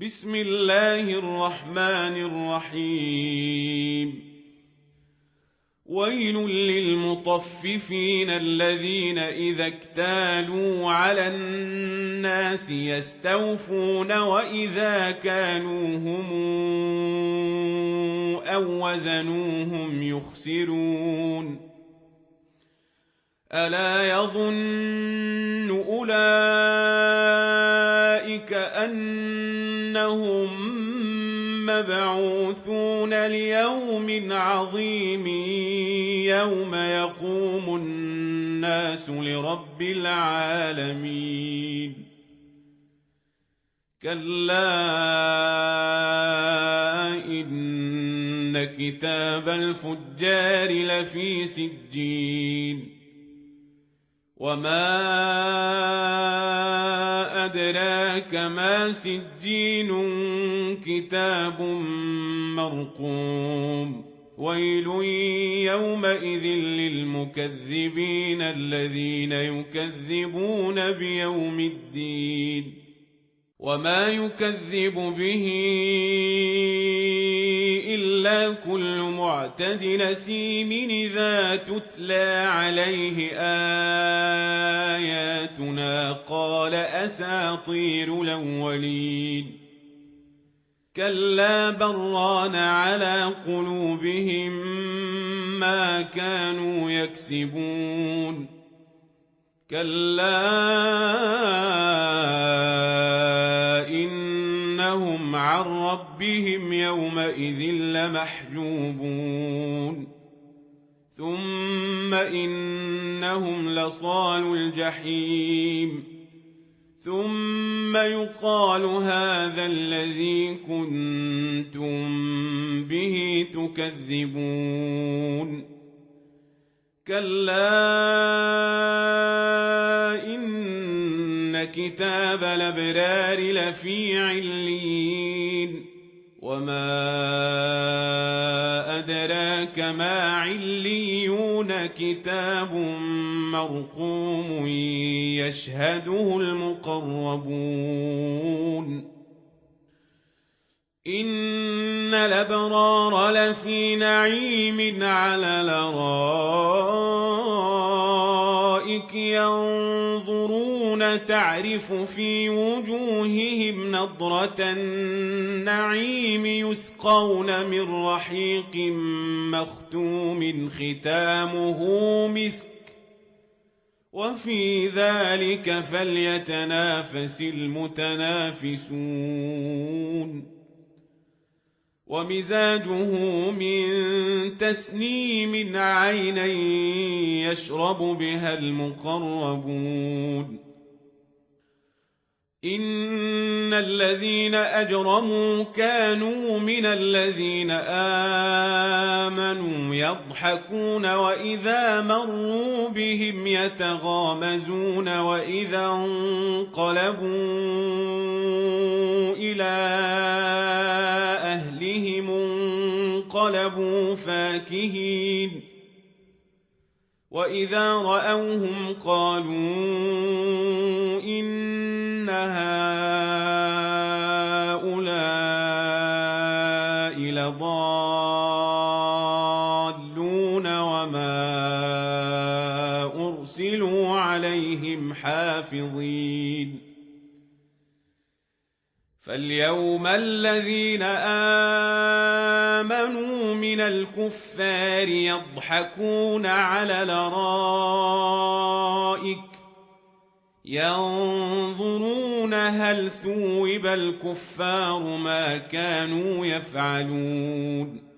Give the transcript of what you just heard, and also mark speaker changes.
Speaker 1: بسم الله الرحمن الرحيم. ويل للمطففين الذين إذا اكتالوا على الناس يستوفون وإذا كانوهم أو وزنوهم يخسرون. ألا يظن أولئك أنهم مبعوثون ليوم عظيم يوم يقوم الناس لرب العالمين. كلا إن كتاب الفجار لفي سجين. وما أدراك ما سجين كتاب مرقوم. ويل يومئذ للمكذبين الذين يكذبون بيوم الدين. وما يكذب به إلا كل معتد أثيم إذا تتلى عليه آياتنا قال أساطير الأولين. كلا بران على قلوبهم ما كانوا يكسبون. كلا إنهم عن ربهم يومئذ لمحجوبون. ثم إنهم لصالو الجحيم. ثم يقال هذا الذي كنتم به تكذبون. كلا إن كتاب الأبرار لفي عليين. وما أدراك ما عليون كتاب مرقوم يشهده المقربون. إن الأبرار لفي نعيم على الأرائك ينظرون تعرف في وجوههم نضرة النعيم يسقون من رحيق مختوم ختامه مسك وفي ذلك فليتنافس المتنافسون. ومزاجه من تسنيم عينا يشرب بها المقربون. إن الذين أجرموا كانوا من الذين آمنوا يضحكون وإذا مروا بهم يتغامزون وإذا انقلبوا إلى أهلهم انقلبوا فاكهين. وإذا رأوهم قالوا إن هؤلاء لضالون وما أرسلوا عليهم حافظين. فاليوم الذين آمنوا من الكفار يضحكون على الأرائك ينظرون هل ثوب الكفار ما كانوا يفعلون.